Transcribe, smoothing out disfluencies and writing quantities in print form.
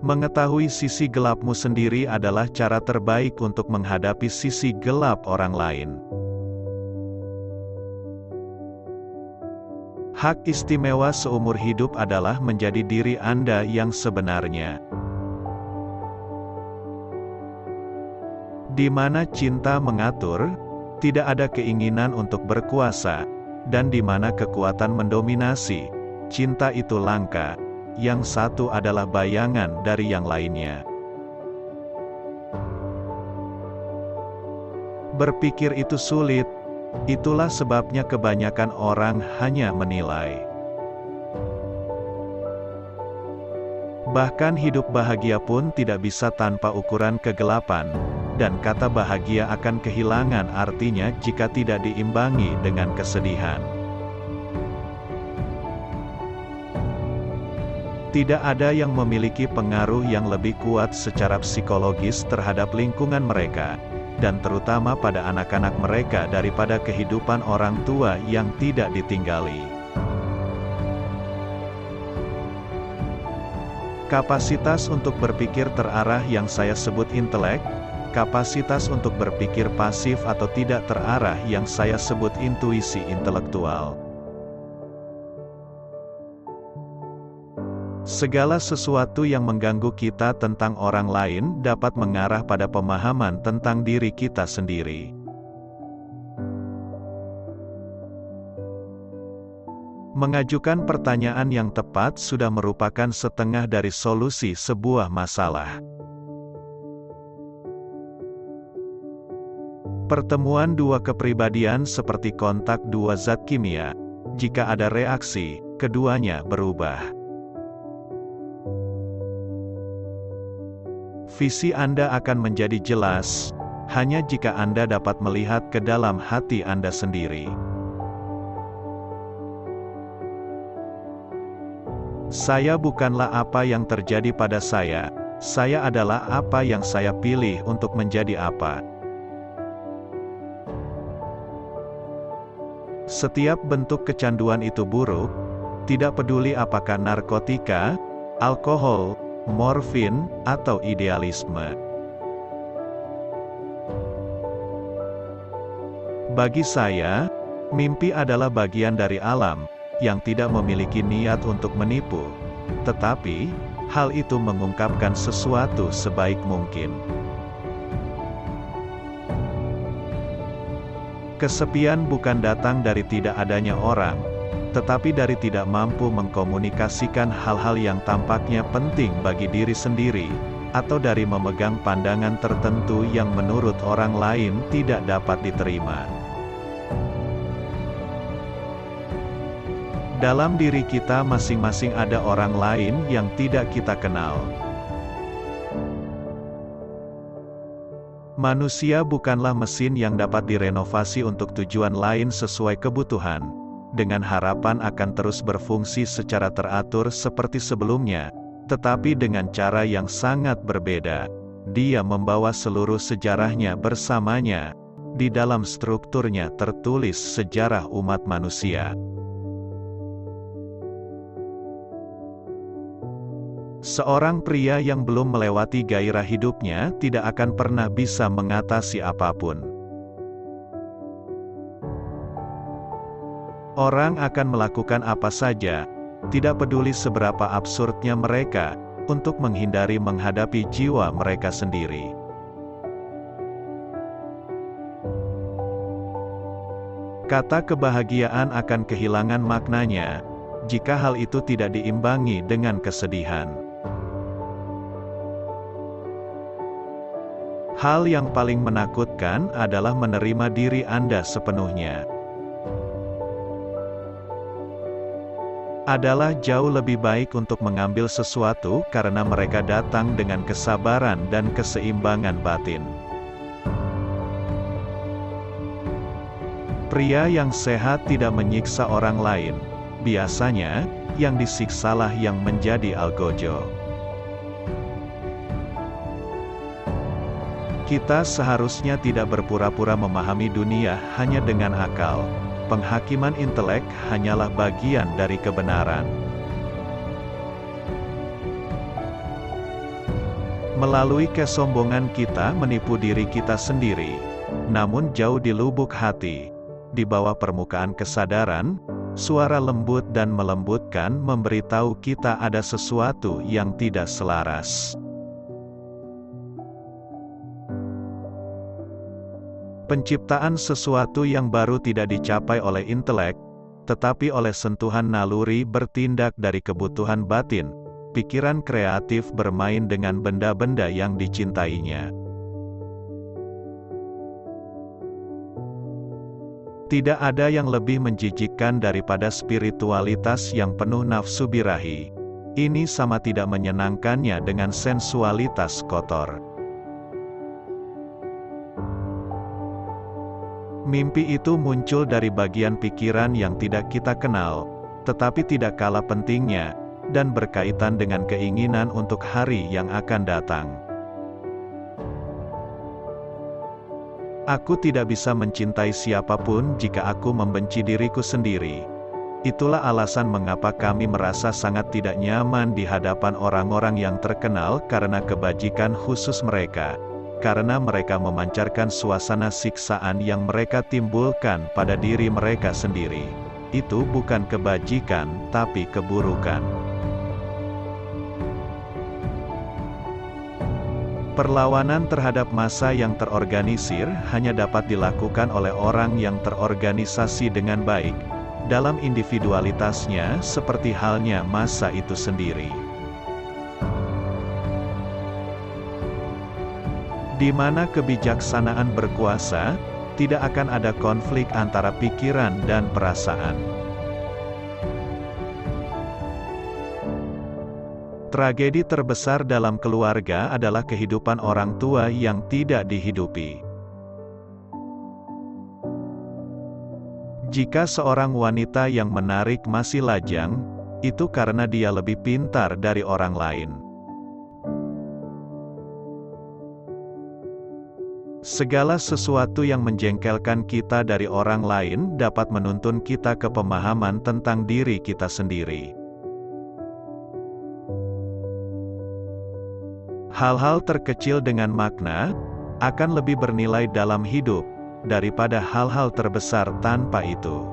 Mengetahui sisi gelapmu sendiri adalah cara terbaik untuk menghadapi sisi gelap orang lain. Hak istimewa seumur hidup adalah menjadi diri Anda yang sebenarnya. Di mana cinta mengatur, tidak ada keinginan untuk berkuasa, dan di mana kekuatan mendominasi, cinta itu langka, yang satu adalah bayangan dari yang lainnya. Berpikir itu sulit, itulah sebabnya kebanyakan orang hanya menilai. Bahkan hidup bahagia pun tidak bisa tanpa ukuran kegelapan, dan kata bahagia akan kehilangan artinya jika tidak diimbangi dengan kesedihan. Tidak ada yang memiliki pengaruh yang lebih kuat secara psikologis terhadap lingkungan mereka, dan terutama pada anak-anak mereka daripada kehidupan orang tua yang tidak ditinggali. Kapasitas untuk berpikir terarah yang saya sebut intelek, kapasitas untuk berpikir pasif atau tidak terarah yang saya sebut intuisi intelektual. Segala sesuatu yang mengganggu kita tentang orang lain dapat mengarah pada pemahaman tentang diri kita sendiri. Mengajukan pertanyaan yang tepat sudah merupakan setengah dari solusi sebuah masalah. Pertemuan dua kepribadian seperti kontak dua zat kimia. Jika ada reaksi, keduanya berubah. Visi Anda akan menjadi jelas, hanya jika Anda dapat melihat ke dalam hati Anda sendiri. Saya bukanlah apa yang terjadi pada saya adalah apa yang saya pilih untuk menjadi apa. Setiap bentuk kecanduan itu buruk, tidak peduli apakah narkotika, alkohol, morfin, atau idealisme. Bagi saya, mimpi adalah bagian dari alam, yang tidak memiliki niat untuk menipu, tetapi, hal itu mengungkapkan sesuatu sebaik mungkin. Kesepian bukan datang dari tidak adanya orang, tetapi dari tidak mampu mengkomunikasikan hal-hal yang tampaknya penting bagi diri sendiri, atau dari memegang pandangan tertentu yang menurut orang lain tidak dapat diterima. Dalam diri kita masing-masing ada orang lain yang tidak kita kenal. Manusia bukanlah mesin yang dapat direnovasi untuk tujuan lain sesuai kebutuhan, dengan harapan akan terus berfungsi secara teratur seperti sebelumnya, tetapi dengan cara yang sangat berbeda. Dia membawa seluruh sejarahnya bersamanya. Di dalam strukturnya tertulis sejarah umat manusia. Seorang pria yang belum melewati gairah hidupnya tidak akan pernah bisa mengatasi apapun. Orang akan melakukan apa saja, tidak peduli seberapa absurdnya mereka, untuk menghindari menghadapi jiwa mereka sendiri. Kata kebahagiaan akan kehilangan maknanya, jika hal itu tidak diimbangi dengan kesedihan. Hal yang paling menakutkan adalah menerima diri Anda sepenuhnya. Adalah jauh lebih baik untuk mengambil sesuatu karena mereka datang dengan kesabaran dan keseimbangan batin. Pria yang sehat tidak menyiksa orang lain. Biasanya, yang disiksalah yang menjadi algojo. Kita seharusnya tidak berpura-pura memahami dunia hanya dengan akal. Penghakiman intelek hanyalah bagian dari kebenaran. Melalui kesombongan kita menipu diri kita sendiri. Namun jauh di lubuk hati, di bawah permukaan kesadaran, suara lembut dan melembutkan memberitahu kita ada sesuatu yang tidak selaras. Penciptaan sesuatu yang baru tidak dicapai oleh intelek, tetapi oleh sentuhan naluri bertindak dari kebutuhan batin. Pikiran kreatif bermain dengan benda-benda yang dicintainya. Tidak ada yang lebih menjijikkan daripada spiritualitas yang penuh nafsu birahi. Ini sama tidak menyenangkannya dengan sensualitas kotor. Mimpi itu muncul dari bagian pikiran yang tidak kita kenal, tetapi tidak kalah pentingnya, dan berkaitan dengan keinginan untuk hari yang akan datang. Aku tidak bisa mencintai siapapun jika aku membenci diriku sendiri. Itulah alasan mengapa kami merasa sangat tidak nyaman di hadapan orang-orang yang terkenal karena kebajikan khusus mereka. Karena mereka memancarkan suasana siksaan yang mereka timbulkan pada diri mereka sendiri. Itu bukan kebajikan, tapi keburukan. Perlawanan terhadap massa yang terorganisir hanya dapat dilakukan oleh orang yang terorganisasi dengan baik, dalam individualitasnya seperti halnya massa itu sendiri. Di mana kebijaksanaan berkuasa, tidak akan ada konflik antara pikiran dan perasaan. Tragedi terbesar dalam keluarga adalah kehidupan orang tua yang tidak dihidupi. Jika seorang wanita yang menarik masih lajang, itu karena dia lebih pintar dari orang lain. Segala sesuatu yang menjengkelkan kita dari orang lain dapat menuntun kita ke pemahaman tentang diri kita sendiri. Hal-hal terkecil dengan makna akan lebih bernilai dalam hidup daripada hal-hal terbesar tanpa itu.